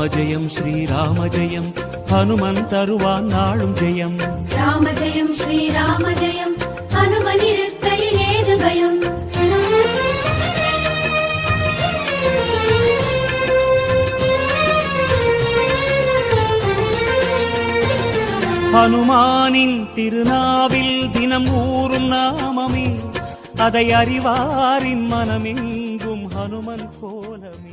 ஜெயம் ஸ்ரீராம ஜெயம் ஹனுமன் தருவான் நாளும் ஜெயம். ராம ஜெயம் ஸ்ரீராம ஜெயம் ஹனுமன் இருக்கையில் ஏது பயம். ஹனுமானின் திருநாவில் தினம் ஊறும் நாமமே, அதை அறிவாரின் மனமெங்கும் ஹனுமன் கோலமே.